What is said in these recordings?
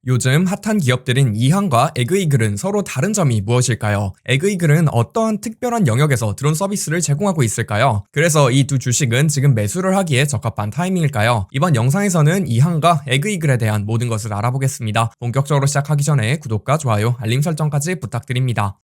요즘 핫한 기업들인 이항과 에그이글은 서로 다른 점이 무엇일까요? 에그이글은 어떠한 특별한 영역에서 드론 서비스를 제공하고 있을까요? 그래서 이 두 주식은 지금 매수를 하기에 적합한 타이밍일까요? 이번 영상에서는 이항과 에그이글에 대한 모든 것을 알아보겠습니다. 본격적으로 시작하기 전에 구독과 좋아요, 알림 설정까지 부탁드립니다.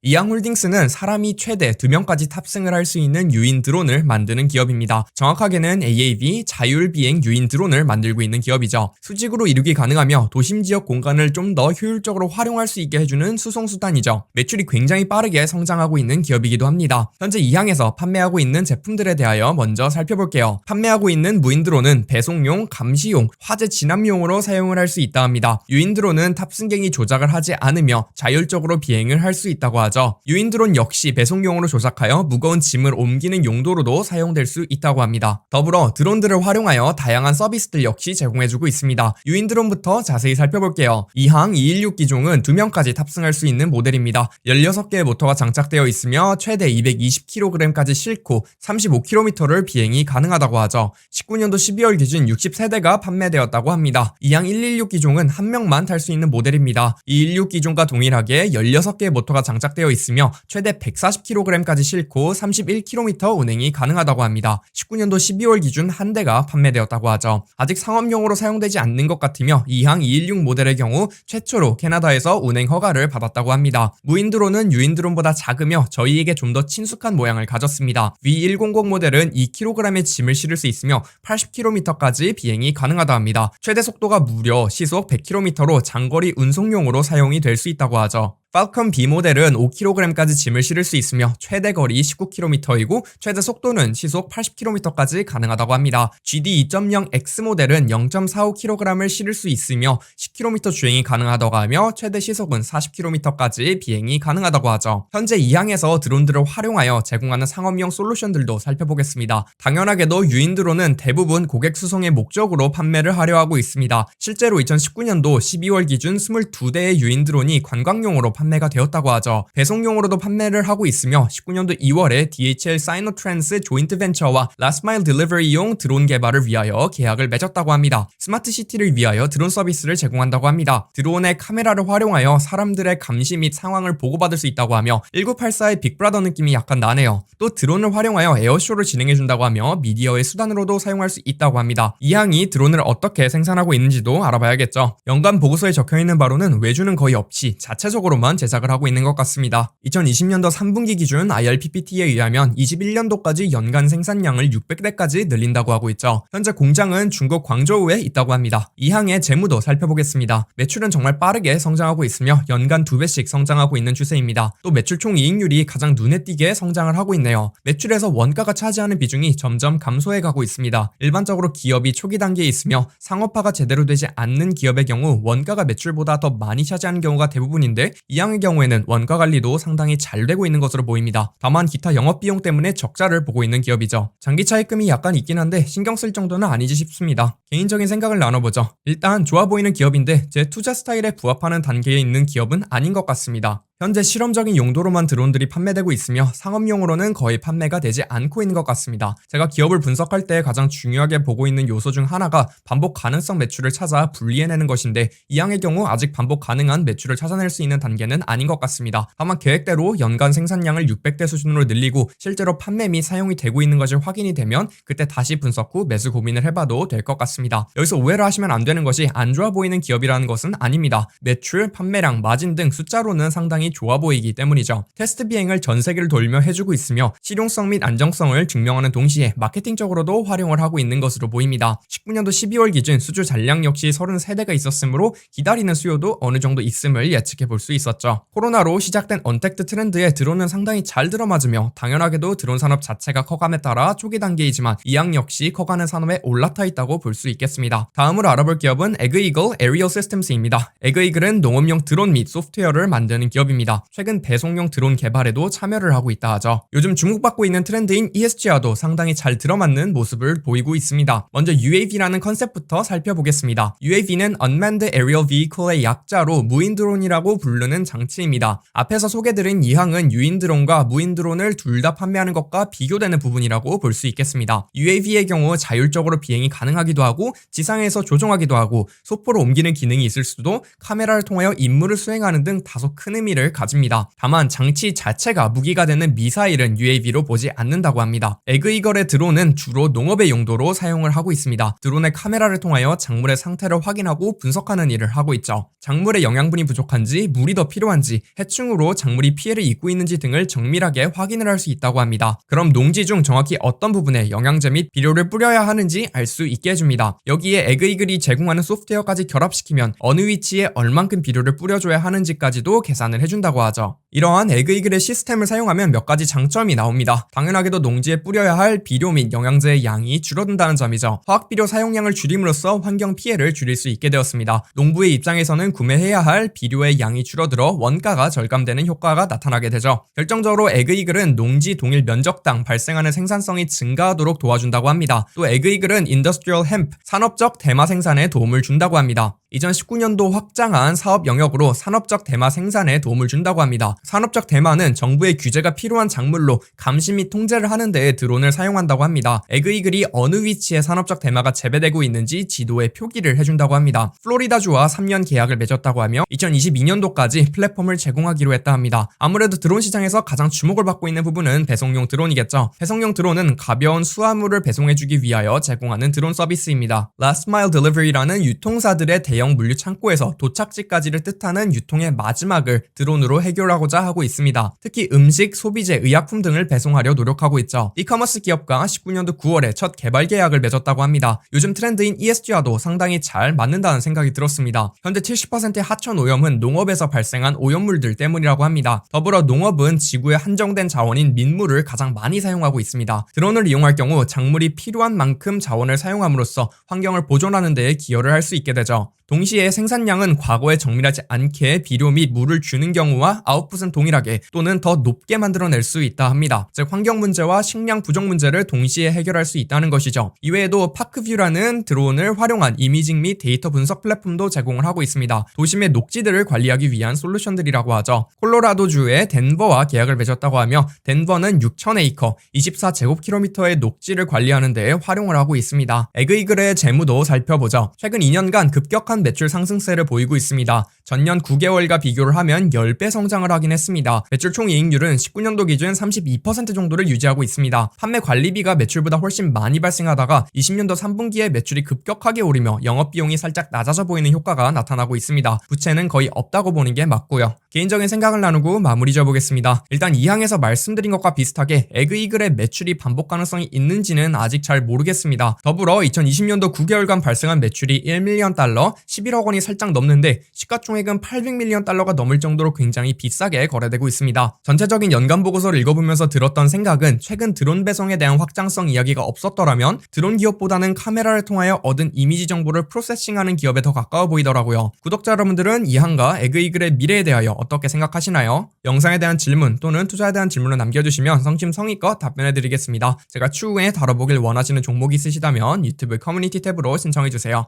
이항홀딩스는 사람이 최대 2명까지 탑승을 할 수 있는 유인 드론을 만드는 기업입니다. 정확하게는 AAV 자율비행 유인 드론을 만들고 있는 기업이죠. 수직으로 이륙이 가능하며 도심 지역 공간을 좀 더 효율적으로 활용할 수 있게 해주는 수송수단이죠. 매출이 굉장히 빠르게 성장하고 있는 기업이기도 합니다. 현재 이항에서 판매하고 있는 제품들에 대하여 먼저 살펴볼게요. 판매하고 있는 무인 드론은 배송용, 감시용, 화재 진압용으로 사용을 할 수 있다 합니다. 유인 드론은 탑승객이 조작을 하지 않으며 자율적으로 비행을 할 수 있다고 하죠. 유인 드론 역시 배송용으로 조작하여 무거운 짐을 옮기는 용도로도 사용될 수 있다고 합니다. 더불어 드론들을 활용하여 다양한 서비스들 역시 제공해주고 있습니다. 유인 드론부터 자세히 살펴볼게요. 이항 216 기종은 2명까지 탑승할 수 있는 모델입니다. 16개의 모터가 장착되어 있으며 최대 220kg까지 싣고 35km를 비행이 가능하다고 하죠. 19년도 12월 기준 60세대가 판매되었다고 합니다. 이항 116 기종은 한 명만 탈 수 있는 모델입니다. 216 기종과 동일하게 16개의 모터가 장착되어 있으며 최대 140kg까지 싣고 31km 운행이 가능하다고 합니다. 19년도 12월 기준 한 대가 판매되었다고 하죠. 아직 상업용으로 사용되지 않는 것 같으며 이항 216 모델의 경우 최초로 캐나다에서 운행 허가를 받았다고 합니다. 무인 드론은 유인 드론보다 작으며 저희에게 좀 더 친숙한 모양을 가졌습니다. V100 모델은 2kg의 짐을 실을 수 있으며 80km까지 비행이 가능하다 합니다. 최대 속도가 무려 시속 100km로 장거리 운송용으로 사용이 될 수 있다고 하죠. 팔컨 B 모델은 5kg까지 짐을 실을 수 있으며 최대 거리 19km이고 최대 속도는 시속 80km까지 가능하다고 합니다. GD 2.0X 모델은 0.45kg을 실을 수 있으며 10km 주행이 가능하다고 하며 최대 시속은 40km까지 비행이 가능하다고 하죠. 현재 이항에서 드론들을 활용하여 제공하는 상업용 솔루션들도 살펴보겠습니다. 당연하게도 유인 드론은 대부분 고객 수송의 목적으로 판매를 하려 하고 있습니다. 실제로 2019년도 12월 기준 22대의 유인 드론이 관광용으로 판매가 되었다고 하죠. 배송용으로도 판매를 하고 있으며 19년도 2월에 DHL 사이노트랜스 조인트 벤처와 라스트 마일 딜리버리용 드론 개발을 위하여 계약을 맺었다고 합니다. 스마트 시티를 위하여 드론 서비스를 제공한다고 합니다. 드론의 카메라를 활용하여 사람들의 감시 및 상황을 보고받을 수 있다고 하며 1984의 빅브라더 느낌이 약간 나네요. 또 드론을 활용하여 에어쇼를 진행해준다고 하며 미디어의 수단으로도 사용할 수 있다고 합니다. 이항이 드론을 어떻게 생산하고 있는지도 알아봐야겠죠. 연간 보고서에 적혀있는 바로는 외주는 거의 없이 자체적으로만 제작을 하고 있는 것 같습니다. 2020년도 3분기 기준 IRPPT에 의하면 21년도까지 연간 생산량을 600대까지 늘린다고 하고 있죠. 현재 공장은 중국 광저우에 있다고 합니다. 이항의 재무도 살펴보겠습니다. 매출은 정말 빠르게 성장하고 있으며 연간 2배씩 성장하고 있는 추세입니다. 또 매출 총 이익률이 가장 눈에 띄게 성장을 하고 있네요. 매출에서 원가가 차지하는 비중이 점점 감소해 가고 있습니다. 일반적으로 기업이 초기 단계에 있으며 상업화가 제대로 되지 않는 기업의 경우 원가가 매출보다 더 많이 차지하는 경우가 대부분인데 이항의 경우에는 원가 관리도 상당히 잘 되고 있는 것으로 보입니다. 다만 기타 영업비용 때문에 적자를 보고 있는 기업이죠. 장기 차입금이 약간 있긴 한데 신경 쓸 정도는 아니지 싶습니다. 개인적인 생각을 나눠보죠. 일단 좋아 보이는 기업인데 제 투자 스타일에 부합하는 단계에 있는 기업은 아닌 것 같습니다. 현재 실험적인 용도로만 드론들이 판매되고 있으며 상업용으로는 거의 판매가 되지 않고 있는 것 같습니다. 제가 기업을 분석할 때 가장 중요하게 보고 있는 요소 중 하나가 반복 가능성 매출을 찾아 분리해내는 것인데 이항의 경우 아직 반복 가능한 매출을 찾아낼 수 있는 단계는 아닌 것 같습니다. 다만 계획대로 연간 생산량을 600대 수준으로 늘리고 실제로 판매 및 사용이 되고 있는 것이 확인이 되면 그때 다시 분석 후 매수 고민을 해봐도 될 것 같습니다. 여기서 오해를 하시면 안 되는 것이 안 좋아 보이는 기업이라는 것은 아닙니다. 매출, 판매량, 마진 등 숫자로는 상당히 좋아 보이기 때문이죠. 테스트 비행을 전 세계를 돌며 해주고 있으며 실용성 및 안정성을 증명하는 동시에 마케팅적으로도 활용을 하고 있는 것으로 보입니다. 19년도 12월 기준 수주 잔량 역시 33대가 있었으므로 기다리는 수요도 어느 정도 있음을 예측해 볼 수 있었죠. 코로나로 시작된 언택트 트렌드에 드론은 상당히 잘 들어맞으며 당연하게도 드론 산업 자체가 커감에 따라 초기 단계이지만 이항 역시 커가는 산업에 올라타 있다고 볼 수 있겠습니다. 다음으로 알아볼 기업은 에그이글 에리얼 시스템스입니다. 에그이글은 농업용 드론 및 소프트웨어를 만드는 기업입니다. 기업입니다. 최근 배송용 드론 개발에도 참여를 하고 있다 하죠. 요즘 주목받고 있는 트렌드인 ESG와도 상당히 잘 들어맞는 모습을 보이고 있습니다. 먼저 UAV라는 컨셉부터 살펴보겠습니다. UAV는 Unmanned Aerial Vehicle의 약자로 무인 드론이라고 부르는 장치입니다. 앞에서 소개드린 이 항은 유인 드론과 무인 드론을 둘 다 판매하는 것과 비교되는 부분이라고 볼 수 있겠습니다. UAV의 경우 자율적으로 비행이 가능하기도 하고 지상에서 조종하기도 하고 소포로 옮기는 기능이 있을 수도 카메라를 통하여 임무를 수행하는 등 다소 큰 의미를 가집니다. 다만 장치 자체가 무기가 되는 미사일은 UAV로 보지 않는다고 합니다. 에그이걸의 드론은 주로 농업의 용도로 사용을 하고 있습니다. 드론의 카메라를 통하여 작물의 상태를 확인하고 분석하는 일을 하고 있죠. 작물의 영양분이 부족한지 물이 더 필요한지 해충으로 작물이 피해를 입고 있는지 등을 정밀하게 확인을 할 수 있다고 합니다. 그럼 농지 중 정확히 어떤 부분에 영양제 및 비료를 뿌려야 하는지 알 수 있게 해줍니다. 여기에 에그이글이 제공하는 소프트웨어까지 결합시키면 어느 위치에 얼만큼 비료를 뿌려줘야 하는지까지도 계산을 해준다고 하죠. 이러한 에그이글의 시스템을 사용하면 몇 가지 장점이 나옵니다. 당연하게도 농지에 뿌려야 할 비료 및 영양제의 양이 줄어든다는 점이죠. 화학비료 사용량을 줄임으로써 환경 피해를 줄일 수 있게 되었습니다. 농부의 입장에서는 구매해야 할 비료의 양이 줄어들어 원가가 절감되는 효과가 나타나게 되죠. 결정적으로 에그이글은 농지 동일 면적당 발생하는 생산성이 증가하도록 도와준다고 합니다. 또 에그이글은 인더스트리얼 햄프, 산업적 대마 생산에 도움을 준다고 합니다. 2019년도 확장한 사업 영역으로 산업적 대마 생산에 도움을 준다고 합니다. 산업적 대마는 정부의 규제가 필요한 작물로 감시 및 통제를 하는 데에 드론을 사용한다고 합니다. 에그이글이 어느 위치에 산업적 대마가 재배되고 있는지 지도에 표기를 해준다고 합니다. 플로리다주와 3년 계약을 맺었다고 하며 2022년도까지 플랫폼을 제공하기로 했다 합니다. 아무래도 드론 시장에서 가장 주목을 받고 있는 부분은 배송용 드론이겠죠. 배송용 드론은 가벼운 수화물을 배송해주기 위하여 제공하는 드론 서비스입니다. Last Mile Delivery라는 유통사들의 대형 물류 창고에서 도착지까지를 뜻하는 유통의 마지막을 드론으로 해결하고자 하고 있습니다. 특히 음식, 소비재, 의약품 등을 배송하려 노력하고 있죠. 이커머스 기업과 19년도 9월에 첫 개발 계약을 맺었다고 합니다. 요즘 트렌드인 ESG와도 상당히 잘 맞는다는 생각이 들었습니다. 현재 70%의 하천 오염은 농업에서 발생한 오염물들 때문이라고 합니다. 더불어 농업은 지구의 한정된 자원인 민물을 가장 많이 사용하고 있습니다. 드론을 이용할 경우 작물이 필요한 만큼 자원을 사용함으로써 환경을 보존하는 데에 기여를 할 수 있게 되죠. 동시에 생산량은 과거에 정밀하지 않게 비료 및 물을 주는 경우와 아웃풋은 동일하게 또는 더 높게 만들어낼 수 있다 합니다. 즉 환경 문제와 식량 부족 문제를 동시에 해결할 수 있다는 것이죠. 이외에도 파크뷰라는 드론을 활용한 이미징 및 데이터 분석 플랫폼도 제공을 하고 있습니다. 도심의 녹지들을 관리하기 위한 솔루션들이라고 하죠. 콜로라도주의 덴버와 계약을 맺었다고 하며 덴버는 6,000에이커, 24제곱킬로미터의 녹지를 관리하는 데 활용을 하고 있습니다. 에그이글의 재무도 살펴보죠. 최근 2년간 급격한 매출 상승세를 보이고 있습니다. 전년 9개월과 비교를 하면 10배 성장을 하긴 했습니다. 매출 총이익률은 19년도 기준 32% 정도를 유지하고 있습니다. 판매 관리비가 매출보다 훨씬 많이 발생하다가 20년도 3분기에 매출이 급격하게 오르며 영업비용이 살짝 낮아져 보이는 효과가 나타나고 있습니다. 부채는 거의 없다고 보는 게 맞고요. 개인적인 생각을 나누고 마무리 지어보겠습니다. 일단 이 항에서 말씀드린 것과 비슷하게 에그이글의 매출이 반복 가능성이 있는지는 아직 잘 모르겠습니다. 더불어 2020년도 9개월간 발생한 매출이 1밀리언 달러, 11억 원이 살짝 넘는데 시가총액은 800밀리언 달러가 넘을 정도로 굉장히 비싸게 거래되고 있습니다. 전체적인 연간 보고서를 읽어보면서 들었던 생각은 최근 드론 배송에 대한 확장성 이야기가 없었더라면 드론 기업보다는 카메라를 통하여 얻은 이미지 정보를 프로세싱하는 기업에 더 가까워 보이더라고요. 구독자 여러분들은 이 항과 에그이글의 미래에 대하여 어떻게 생각하시나요? 영상에 대한 질문 또는 투자에 대한 질문을 남겨주시면 성심성의껏 답변해드리겠습니다. 제가 추후에 다뤄보길 원하시는 종목이 있으시다면 유튜브 커뮤니티 탭으로 신청해주세요.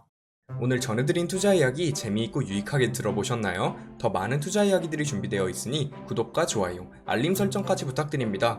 오늘 전해드린 투자 이야기 재미있고 유익하게 들어보셨나요? 더 많은 투자 이야기들이 준비되어 있으니 구독과 좋아요, 알림 설정까지 부탁드립니다.